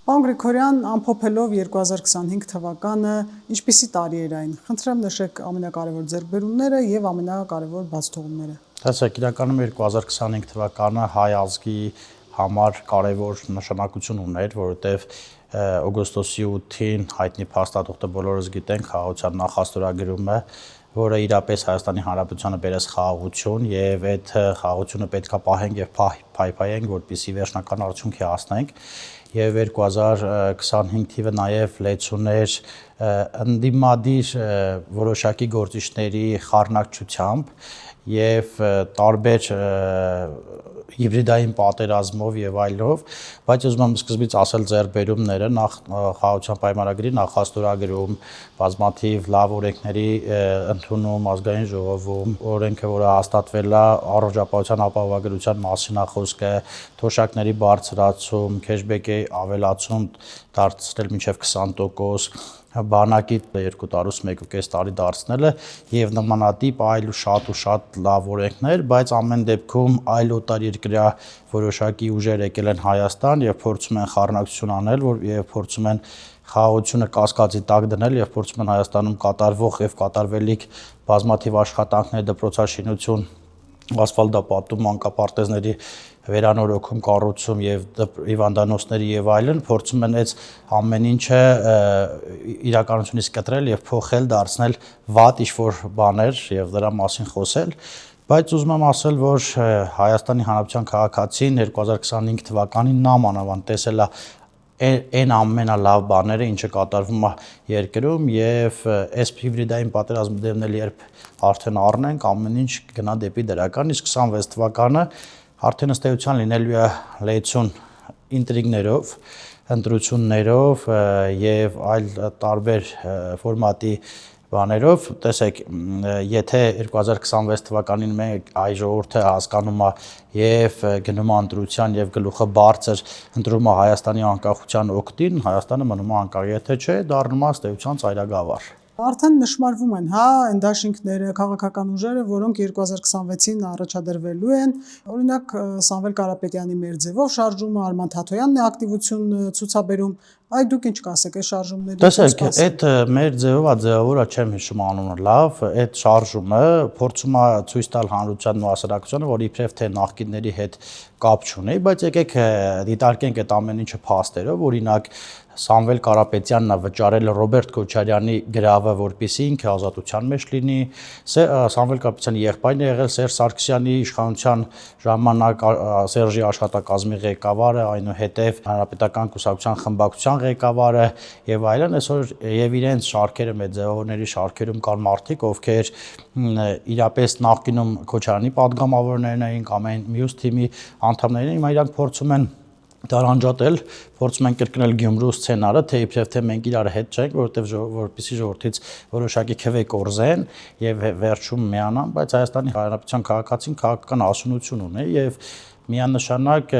Պարոն Գրիգորյան, ամփոփելով 2025 թվականը, ինչպիսի տարի էր այն։ Խնդրեմ նշեք ամենակարևոր ձեռքբերումները եւ ամենակարևոր բացթողումները։ Տեսեք, իրականում 2025 թվականը հայ ազգի համար կարևոր նշանակություն ուներ, որովհետեւ օգոստոսի 8-ին հայտնի փաստաթուղթը բոլորս գիտենք, խաղաղության նախաստորագրումը, որը իրապես Հայաստանի Հանրապետությանը բերեց խաղաղություն եւ այդ խաղաղությունը պետքա պահենք եւ փայփայենք, որպեսզի վերջնական արդյունքի հասնենք։ Եվ 2025 թիվը նաև լեցուներ ընդդիմադիր որոշակի գործիչների խառնակցությամբ եւ տարբեր հիբրիդային պատերազմով եւ այլով, բայց ուզում եմ սկզբից ասել ձեռքբերումները նախ խաղաղության պայմանագրի նախաստորագրում, բազմաթիվ լավ օրենքների ընդունում ազգային ժողովում, օրենքը, որը հաստատվել է առողջապահության ապահովագրության մասին խոսքը, թոշակների բարձրացում, քեշբեքի ավելացում դարձնել մինչև 20%, բանակի 2 տարուց 1.5 տարի դարձնելը եւ նմանատիպ այլ ու շատ լավ օրենքներ, բայց ամեն դեպքում այլ օտարերկրյա որոշակի ուժեր եկել են Հայաստան եւ փորձում են խառնակցություն անել, եւ փորձում են խաղաղությունը կասկածի տակ դնել եւ փորձում են Հայաստանում կատարվող եւ կատարվելիք բազմաթիվ աշխատանքներ, դպրոցաշինություն, ասֆալտապատում, մանկապարտեզների վերանորոգում, կառուցում եւ հիվանդանոցների եւ այլն, փորձում են այս ամեն ինչը իրականությունից կտրել եւ փոխել, դարձնել վատ ինչ-որ բաներ եւ դրա մասին խոսել, բայց ուզում եմ ասել, որ Հայաստանի Հանրապետության քաղաքացին 2025 թվականին նամանավանդ տեսել է այն ամենալավ բաները, ինչը կատարվում է երկրում եւ այս հիբրիդային պատերազմը դեմնել երբ արդեն առնենք, ամեն ինչ գնա դեպի դրական, իսկ 26 թվականը արդեն ըստ էության լինելու է լեցուն ինտրիգներով, ընտրություններով եւ այլ տարբեր ֆորմատի բաներով, տեսեք, եթե 2026 թվականին մենք այ ժողովուրդը հասկանում է եւ գնում է ընտրության եւ գլուխը բարձր ընտրում է Հայաստանի անկախության օգտին, Հայաստանը մնում է անկախ, եթե չէ, դառնում է ըստ էության ծայրագավառ։ Արդեն նշмарվում են, այն դաշինքները, քաղաքական ուժերը, որոնք 2026-ին առաջադրվելու են, օրինակ Սամվել Կարապետյանի մեր ձևով շարժումը, Արման Թաթոյանն է ակտիվություն ցուցաբերում, այ դուք ինչ կասեք այս շարժումների։ Տեսեք, այդ մեր ձևավորը չեմ հիշում անունը լավ, այդ շարժումը փորձում է ցույց տալ հանրությանն ու հասարակությանը, որ իբրև թե նախկինների հետ կապ չունի, բայց եկեք դիտարկենք այդ ամեն ինչը փաստերով, օրինակ Սամվել Կարապետյանն է վճարել Ռոբերտ Քոչարյանի գրավը, որպեսզի ինքը ազատության մեջ լինի, Սամվել Կարապետյանի եղբայրն է եղել Սերժ Սարգսյանի իշխանության ժամանակ Սերժի աշխատակազմի ղեկավարը, այնուհետև Հանրապետական կուսակցության խմբակցության ղեկավարը եւ այլն, այսօր եւ իրենց շարքերը մեծ ձևավորների շարքերում կան մարդիկ, ովքեր իրապես նախկինում Քոչարյանի падգամավորներն էին կամ այն մյուս թիմի անդամներն էին, հիմա իրանք փորձում են դարանջատել, փորձում են կրկնել Գյումրու սցենարը, թե իբրև թե մենք իրար հետ չենք, որպեսզի ժողովրդից որոշակի քվե կորզեն եւ վերջում միանան, բայց Հայաստանի Հանրապետության քաղաքացին քաղաքական ասունություն ունի եւ միանշանակ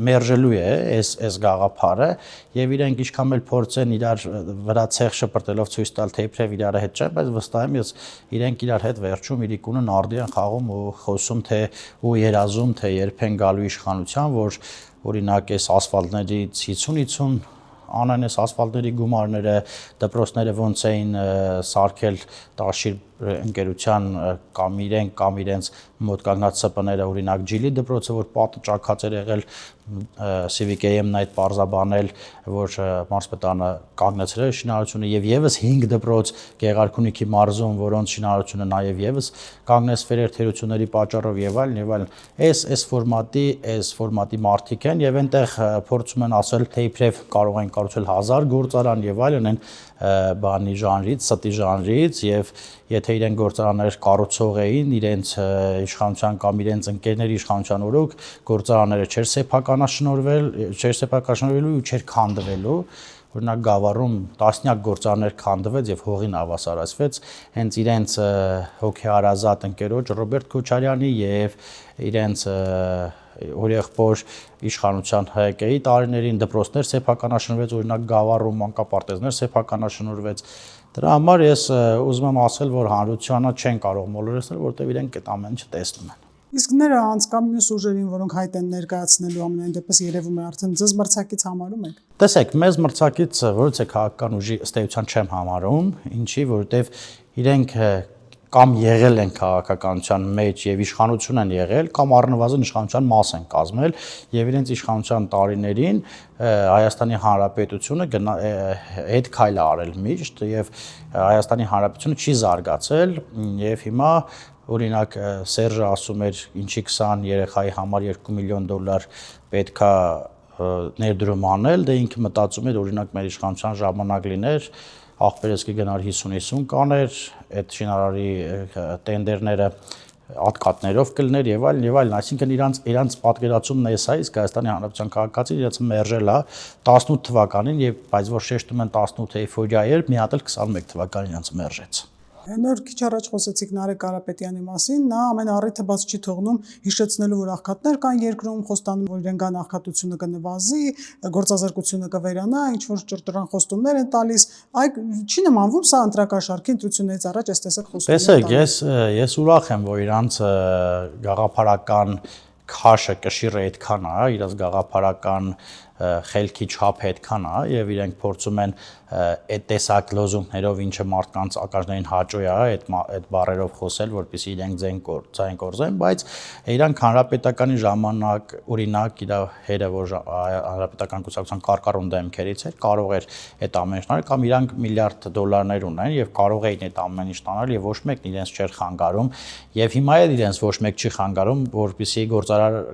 մերժելու է այս գաղափարը եւ իրենք ինչքան էլ փորձեն իրար վրա ցեղ շպրտելով ցույց տալ, թե իբրև իրար հետ չեն, բայց վստահ եմ ես իրենք իրար հետ վերջում իրիկունը նարդի են խաղում ու խոսում թե ու երազում թե երբ են գալու իշխանության, որ օրինակ այս ասֆալտների 50-50 անեն այս ասֆալտների գումարները, դպրոցները ոնց էին սարքել Տաշիր ընկերության կամ իրենց մոտ կանգնած ՍՊ-ները, օրինակ Ջիլի դպրոցը, որ պատը ճաքած էր եղել, Civic AM-ն այդ պարզաբանել, որ մարզպետարանը կանգնեցրել շինարարությունը եւ եւս 5 դպրոց Գեղարքունիքի մարզում, որոնց շինարարությունը նաեւ եւս կանգնեցվել էր թերությունների պատճառով եւ այլն։ Այս ֆորմատի մարդիկ են եւ այնտեղ փորձում են ասել, թե իբրև կարող են կառուցել 1000 գործարան եւ այլն են բանի ժանրից, ստի ժանրից եւ եթե իրեն գործարաններ կառուցող էին իրենց իշխանության կամ իրենց ընկերների իշխանության օրոք գործարանները չէր սեփականաշնորհվելու ու չէր քանդվելու, օրինակ Գավառում տասնյակ գործարաններ քանդվեց եւ հողին ավասարացվեց հենց իրենց հոգեհարազատ ընկերոջ Ռոբերտ Քոչարյանի եւ իրենց օրեղբոր իշխանության ՀԿ-ի տարիներին դպրոցներ սեփականաշնորհվեց, օրինակ Գավառում մանկապարտեզներ սեփականաշնորհվեց։ Դրա համար ես ուզում եմ ասել, որ հանրությանը չեն կարող մոլորեցնել, որտեղ իրենք այդ ամեն ինչը տեսնում են։ Իսկ նրանց կամ մյուս ուժերին, որոնք հայտ են ներկայացնելու ամենայն դեպս երևում է արդեն ձեզ մրցակից համարում եք։ Տեսեք, մեզ մրցակից որից է քաղաքական ուժի ըստ էության չեմ համարում, ինչի, որովհետև իրենք կամ եղել են քաղաքականության մեջ եւ իշխանություն են եղել, կամ առնվազն իշխանության մաս են կազմել եւ իրենց իշխանության տարիներին Հայաստանի Հանրապետությունը հետ քայլ է արել միշտ եւ Հայաստանի Հանրապետությունը չի զարգացել եւ հիմա օրինակ Սերժը ասում էր ինչի 20 երեխայի համար $2 միլիոն պետքա ներդրում անել, դե ինքը մտածում էր օրինակ մեր իշխանության ժամանակ լիներ աղբերս կգնար 50-50 կաներ, այդ շինարարի տենդերները ատկատներով կլներ եւ այլն, այսինքն իրանց պատկերացումն է սա, իսկ Հայաստանի Հանրապետության քաղաքացին իրենց մերժել է 18 թվականին եւ բայց որ շեշտում են 18 էйֆորիա էր, մի հատ էլ 21 թվականին իրենց մերժեց։ Նոր քիչ առաջ խոսեցիք Նարեկ Կարապետյանի մասին, նա ամեն առիթը բաց չի թողնում հիշեցնելու, որ աղքատներ կան երկրում, խոստանում, որ իրեն կան աղքատությունը կնվազի, գործազրկությունը կվերանա, ինչ որ ճռճռան խոստումներ են տալիս, այ չի նմանվում սա ընտրակաշարքի ընտրություններից առաջ այս տեսակ խոստումներ։ Տեսեք, ես ուրախ եմ, որ իրանց գաղափարական քաշը կշիռը այդքան է, իրաց գաղափարական խելքի չափը այդքան է եւ իրենք փորձում են այդ տեսակ լոզունգներով ինչը մարդկանց ակարժներին հաճո է այդ բառերով խոսել, որպեսզի իրենք ձայն կորզեն, բայց իրանք հանրապետականի ժամանակ օրինակ իր հերը, որ հանրապետական կուսակցության կարկառուն դեմքերից էր, կարող էր այդ ամեն ինչը կամ իրանք միլիարդ դոլարներ ունեն եւ կարող էին այդ ամեն ինչը տանել եւ ոչ մեկն իրենց չէր խանգարում եւ հիմա էլ իրենց ոչ մեկ չի խանգարում, որպեսզի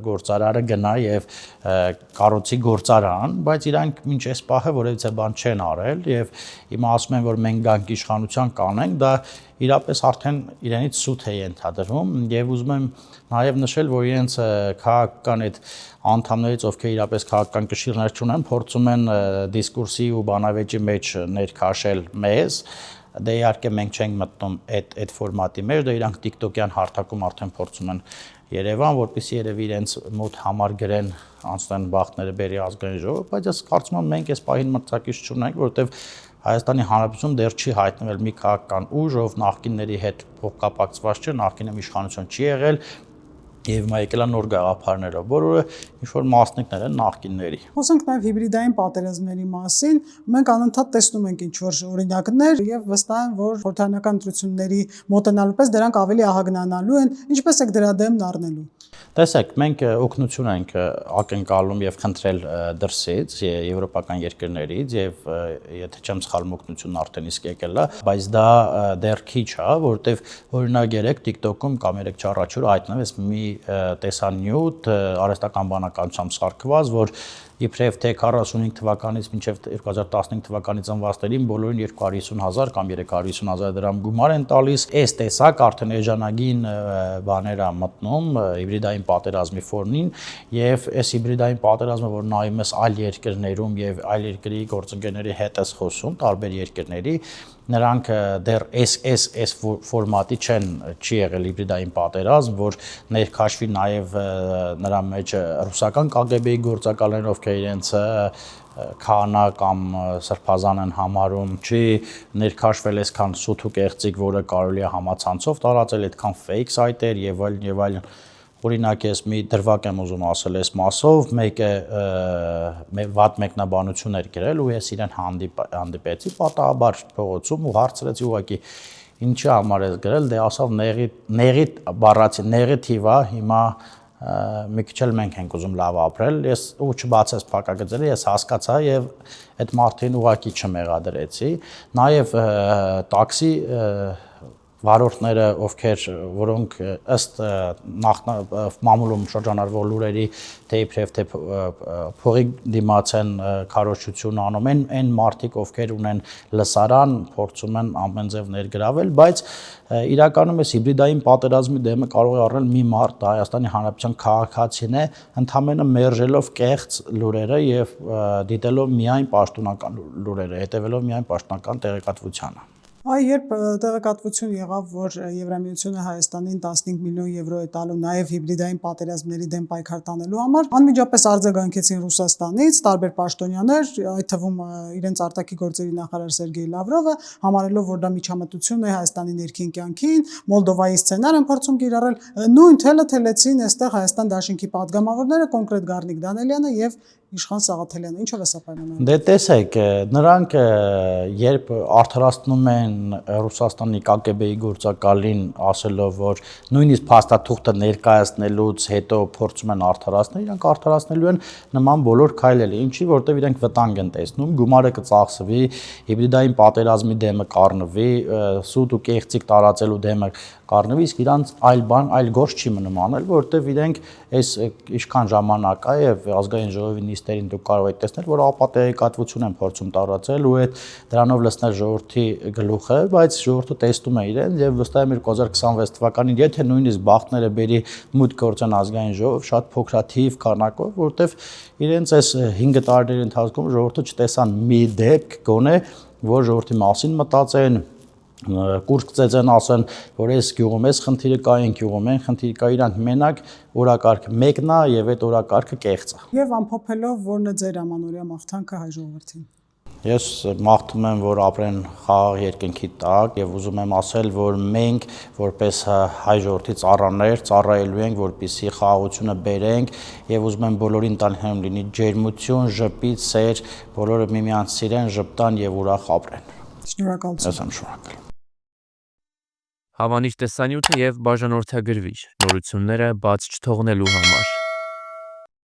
գործարարը գնա եւ կառուցի գործարան, բայց իրանք մինչ այս պահը որևիցե բան չեն արել եւ հիմա ասում են, որ մենք գանք իշխանության կանենք, դա իրապես արդեն իրենից սուտ է ենթադրվում եւ ուզում եմ նաեւ նշել, որ իրենց քաղաքական այդ անդամներից, ովքեր իրապես քաղաքական կշիռներ չունեն, փորձում են դիսկուրսի ու բանավեճի մեջ ներքաշել մեզ, դե իհարկե մենք չենք մտնում այդ ֆորմատի մեջ, դա իրանք TikTok-յան հարթակում արդեն փորձում են Երևան, որպեսզի երևի իրենց մոտ համար գրեն անցնեն բախտները բերի ազգային ժողով, բայց ես կարծում եմ մենք այս պահին մրցակից չունենք, որովհետև Հայաստանի Հանրապետությունում դեռ չի հայտնվել մի քաղաքական ուժ, ով նախկինների հետ փոխկապակցված չէ, նախկինում իշխանություն չի եղել եւ հիմա եկել է նոր գաղափարներով, որը ինչ որ մասնիկներ են նախկինների։ Խոսենք նաեւ հիբրիդային պատերազմների մասին, մենք անընդհատ տեսնում ենք ինչ որ օրինակներ եւ վստահ եմ, որ խորհրդարանական ընտրությունների մոտենալու պես դրանք ավելի ահագնանալու են, ինչպես եք դրա դեմն առնելու։ Տեսեք, մենք օգնություն ենք ակնկալում եւ խնդրել դրսից եվրոպական երկրներից եւ եթե չեմ սխալվում օգնությունն արդեն իսկ եկել է, բայց դա դեռ քիչ է, որովհետեւ օրինակ երեք TikTok-ում կամ երեք չառաջուր հայտնվեց մի տեսանյութ արհեստական բանականությամբ սարքված, որ իբրև թե 45 թվականից մինչև 2015 թվականի ծնվածներին բոլորին 250,000 կամ 350,000 դրամ գումար են տալիս։ Այս տեսակ արդեն էժանագին բաներ է մտնում հիբրիդային պատերազմի ֆորմին եւ այս հիբրիդային պատերազմը, որ նայում ես այլ երկրներում եւ այլ երկրի գործընկերների հետ ես խոսում, տարբեր երկրների, նրանք դեռ այս ֆորմատի չի եղել հիբրիդային պատերազմ, որ ներքաշվի նաև նրա մեջ ռուսական KGB-ի գործակալներ, ովքեր իրենց քահանա կամ սրբազան են համարում, չի ներքաշվել այսքան սուտ ու կեղծիք, որը կարելի է համացանցով տարածել, այդքան fake սայթեր եւ այլն Օրինակ ես մի դրվագ եմ ուզում ասել այս մասով, մեկը վատ մեկնաբանություն էր գրել ու ես իրեն հանդիպեցի պատահաբար փողոցում ու հարցրեցի ուղղակի ինչի համար ես գրել, դե ասավ նեղի բառացի նեղիտիվա հիմա մի քիչ էլ մենք ենք ուզում լավ ապրել, ես ու չբացես փակագծերը, ես հասկացա եւ այդ մարդին ուղղակի չմեղադրեցի, նաեւ տաքսի վարորդները, որոնք ըստ մամուլում շրջանառվող լուրերի թե իբրև թե փողի դիմաց են քարոզչություն անում, այն մարդիկ, ովքեր ունեն լսարան, փորձում են ամեն ձև ներգրավել, բայց իրականում այս հիբրիդային պատերազմի դեմը կարող է առնել մի մարդ, Հայաստանի Հանրապետության քաղաքացին է, ընդհանրապես մերժելով կեղծ լուրերը եւ դիտելով միայն պաշտոնական լուրերը, հետևելով միայն պաշտոնական տեղեկատվությանը։ Երբ տեղեկատվություն եղավ, որ Եվրամիությունը Հայաստանին 15 միլիոն եվրո է տալու նաև հիբրիդային պատերազմների դեմ պայքար տանելու համար, անմիջապես արձագանքեցին Ռուսաստանից տարբեր պաշտոնյաներ, այդ թվում իրենց արտաքին գործերի նախարար Սերգեյ Լավրովը, համարելով, որ դա միջամտություն է Հայաստանի ներքին կյանքին, Մոլդովայի սցենար են փորձում կիրառել, նույն թելը թելեցին այստեղ Հայաստան Դաշինքի падգամավորները, կոնկրետ Գառնիկ Դանելյանը եւ Իշխան Սաղաթելյանը։ Ինչով է սա պայմանավորվում։ Դե տեսեք, նրանք երբ արդարացնում են Ռուսաստանի ԿԳԲ-ի գործակալին, ասելով, որ նույնիսկ փաստաթուղթը ներկայացնելուց հետո փորձում են արդարացնել, իրանք արդարացնելու են նման բոլոր քայլերը, ինչի որտեղ իրենք վտանգ են տեսնում, գումարը կծախսվի, հիբրիդային պատերազմի դեմը կառնվի, սուտ ու կեղծիք տարածելու դեմը կառնվի, իսկ իրանց այլ բան, այլ գործ չի մնում անել, որովհետև իրենք այս ինչքան ժամանակ է եւ ազգային ժողովի նիստերին դուք կարող եք տեսնել, որ ապատեգատվություն են փորձում տարածել ու այդ դրանով լցնել ժողովրդի գլուխը, բայց ժողովուրդը տեսնում է իրեն եւ վստահ եմ 2026 թվականին, եթե նույնիսկ բախտները բերի մուտք գործեն ազգային ժողով, շատ փոքրաթիվ քանակով, որովհետև իրենց այս 5 տարիների ընթացքում ժողովուրդը չտեսան մի դեպք գոնե, որ ժողովրդի մասին մտածեն կուրս կծեցեն ասեն, որ այս գյուղում էս խնդիրը կա, այն գյուղում են խնդիրը կա, իրանք մենակ օրակարգը մեկն է եւ այդ օրակարգը կեղծ է։ Եվ ամփոփելով, որն է ձեր ամանորյա մաղթանքը հայ ժողովրդին։ Ես մաղթում եմ, որ ապրեն խաղաղ երկնքի տակ եւ ուզում եմ ասել, որ մենք որպես հայ ժողովրդի ծառաներ ծառայելու ենք, որպեսզի խաղաղությունը բերենք եւ ուզում եմ բոլորին տալ լինի ջերմություն, ժպիտ, սեր, բոլորը միմյանց սիրեն, ժպտան եւ ուրախ ապրեն։ Շնորհակալություն։ Ես եմ շնորհակալ։ Հավանիր տեսանյութը եւ բաժանորդագրվիչ նորությունները բաց չթողնելու համար։